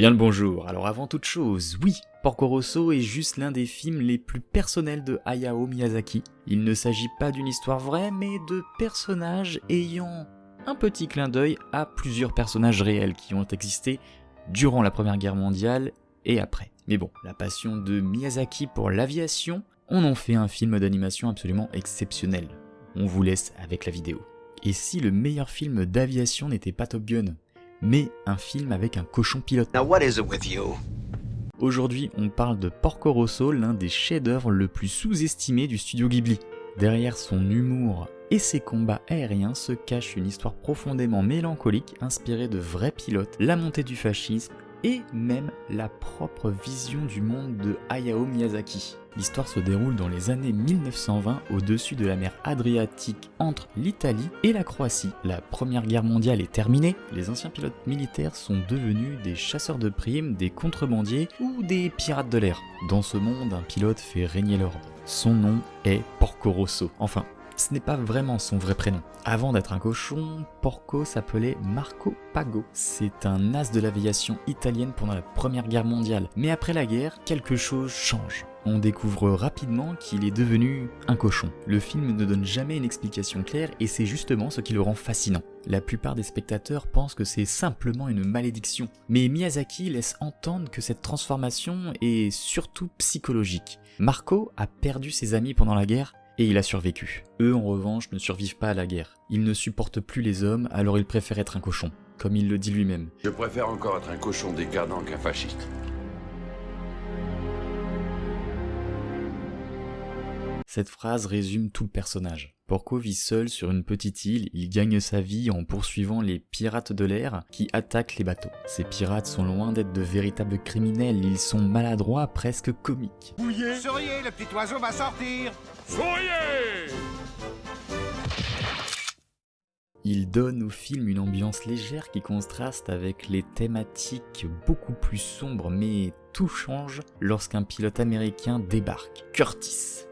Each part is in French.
Bien le bonjour, alors avant toute chose, oui, Porco Rosso est juste l'un des films les plus personnels de Hayao Miyazaki. Il ne s'agit pas d'une histoire vraie, mais de personnages ayant un petit clin d'œil à plusieurs personnages réels qui ont existé durant la Première Guerre mondiale et après. Mais bon, la passion de Miyazaki pour l'aviation, on en fait un film d'animation absolument exceptionnel. On vous laisse avec la vidéo. Et si le meilleur film d'aviation n'était pas Top Gun, mais un film avec un cochon pilote. Now what is it with you? Aujourd'hui, on parle de Porco Rosso, l'un des chefs-d'œuvre le plus sous-estimés du studio Ghibli. Derrière son humour et ses combats aériens se cache une histoire profondément mélancolique inspirée de vrais pilotes, la montée du fascisme et même la propre vision du monde de Hayao Miyazaki. L'histoire se déroule dans les années 1920 au-dessus de la mer Adriatique entre l'Italie et la Croatie. La Première Guerre mondiale est terminée, les anciens pilotes militaires sont devenus des chasseurs de primes, des contrebandiers ou des pirates de l'air. Dans ce monde, un pilote fait régner l'ordre. Son nom est Porco Rosso. Enfin, ce n'est pas vraiment son vrai prénom. Avant d'être un cochon, Porco s'appelait Marco Pago. C'est un as de l'aviation italienne pendant la Première Guerre mondiale. Mais après la guerre, quelque chose change. On découvre rapidement qu'il est devenu un cochon. Le film ne donne jamais une explication claire et c'est justement ce qui le rend fascinant. La plupart des spectateurs pensent que c'est simplement une malédiction. Mais Miyazaki laisse entendre que cette transformation est surtout psychologique. Marco a perdu ses amis pendant la guerre et il a survécu. Eux, en revanche, ne survivent pas à la guerre. Ils ne supportent plus les hommes, alors ils préfèrent être un cochon, comme il le dit lui-même. Je préfère encore être un cochon décadent qu'un fasciste. Cette phrase résume tout le personnage. Porco vit seul sur une petite île, il gagne sa vie en poursuivant les pirates de l'air qui attaquent les bateaux. Ces pirates sont loin d'être de véritables criminels, ils sont maladroits, presque comiques. Souriez, le petit oiseau va sortir. Il donne au film une ambiance légère qui contraste avec les thématiques beaucoup plus sombres, mais tout change lorsqu'un pilote américain débarque, Curtis.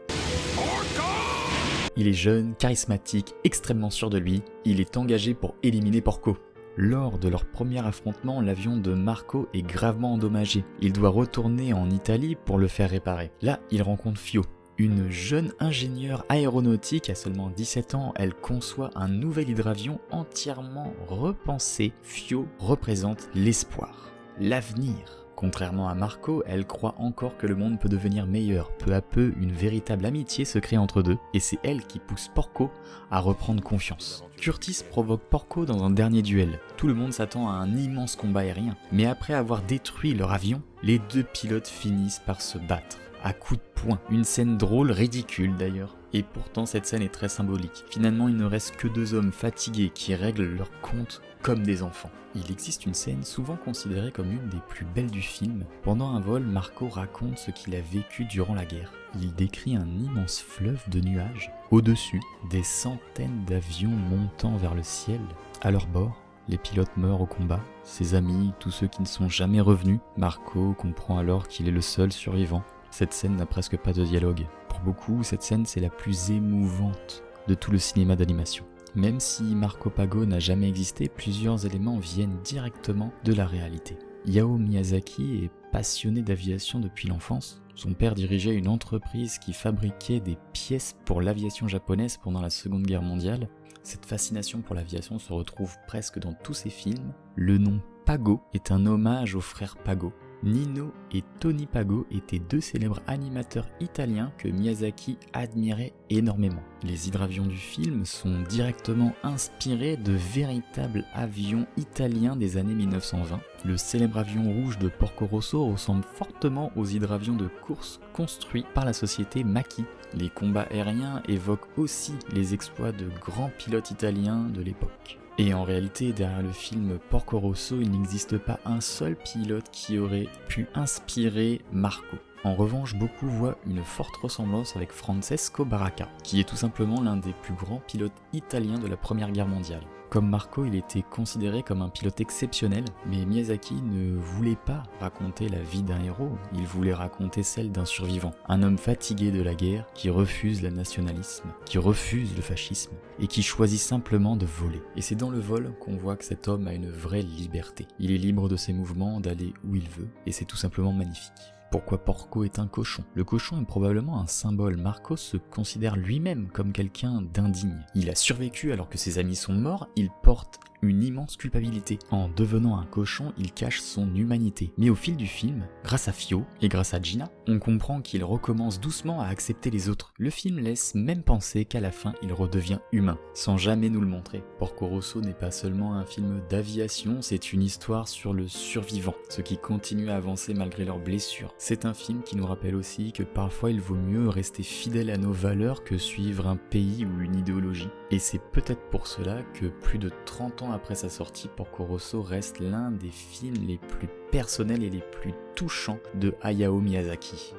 Il est jeune, charismatique, extrêmement sûr de lui, il est engagé pour éliminer Porco. Lors de leur premier affrontement, l'avion de Marco est gravement endommagé. Il doit retourner en Italie pour le faire réparer. Là, il rencontre Fio, une jeune ingénieure aéronautique à seulement 17 ans. Elle conçoit un nouvel hydravion entièrement repensé. Fio représente l'espoir, l'avenir. Contrairement à Marco, elle croit encore que le monde peut devenir meilleur. Peu à peu, une véritable amitié se crée entre deux, et c'est elle qui pousse Porco à reprendre confiance. Curtis provoque Porco dans un dernier duel. Tout le monde s'attend à un immense combat aérien, mais après avoir détruit leur avion, les deux pilotes finissent par se battre, à coups de poing. Une scène drôle, ridicule d'ailleurs. Et pourtant cette scène est très symbolique. Finalement, il ne reste que deux hommes fatigués qui règlent leur compte comme des enfants. Il existe une scène souvent considérée comme une des plus belles du film. Pendant un vol, Marco raconte ce qu'il a vécu durant la guerre. Il décrit un immense fleuve de nuages. Au-dessus, des centaines d'avions montant vers le ciel. À leur bord, les pilotes meurent au combat. Ses amis, tous ceux qui ne sont jamais revenus. Marco comprend alors qu'il est le seul survivant. Cette scène n'a presque pas de dialogue. Pour beaucoup, cette scène c'est la plus émouvante de tout le cinéma d'animation. Même si Marco Pago n'a jamais existé, plusieurs éléments viennent directement de la réalité. Hayao Miyazaki est passionné d'aviation depuis l'enfance. Son père dirigeait une entreprise qui fabriquait des pièces pour l'aviation japonaise pendant la Seconde Guerre mondiale. Cette fascination pour l'aviation se retrouve presque dans tous ses films. Le nom Pago est un hommage aux frères Pago. Nino et Tony Pago étaient deux célèbres animateurs italiens que Miyazaki admirait énormément. Les hydravions du film sont directement inspirés de véritables avions italiens des années 1920. Le célèbre avion rouge de Porco Rosso ressemble fortement aux hydravions de course construits par la société Macchi. Les combats aériens évoquent aussi les exploits de grands pilotes italiens de l'époque. Et en réalité, derrière le film Porco Rosso, il n'existe pas un seul pilote qui aurait pu inspirer Marco. En revanche, beaucoup voient une forte ressemblance avec Francesco Baracca, qui est tout simplement l'un des plus grands pilotes italiens de la Première Guerre mondiale. Comme Marco, il était considéré comme un pilote exceptionnel, mais Miyazaki ne voulait pas raconter la vie d'un héros, il voulait raconter celle d'un survivant. Un homme fatigué de la guerre, qui refuse le nationalisme, qui refuse le fascisme, et qui choisit simplement de voler. Et c'est dans le vol qu'on voit que cet homme a une vraie liberté. Il est libre de ses mouvements, d'aller où il veut, et c'est tout simplement magnifique. Pourquoi Porco est un cochon? Le cochon est probablement un symbole. Marco se considère lui-même comme quelqu'un d'indigne. Il a survécu alors que ses amis sont morts, il porte une immense culpabilité. En devenant un cochon, il cache son humanité. Mais au fil du film, grâce à Fio et grâce à Gina, on comprend qu'il recommence doucement à accepter les autres. Le film laisse même penser qu'à la fin, il redevient humain, sans jamais nous le montrer. Porco Rosso n'est pas seulement un film d'aviation, c'est une histoire sur le survivant, ceux qui continuent à avancer malgré leurs blessures. C'est un film qui nous rappelle aussi que parfois il vaut mieux rester fidèle à nos valeurs que suivre un pays ou une idéologie. Et c'est peut-être pour cela que plus de 30 ans après sa sortie, Porco Rosso reste l'un des films les plus personnels et les plus touchants de Hayao Miyazaki.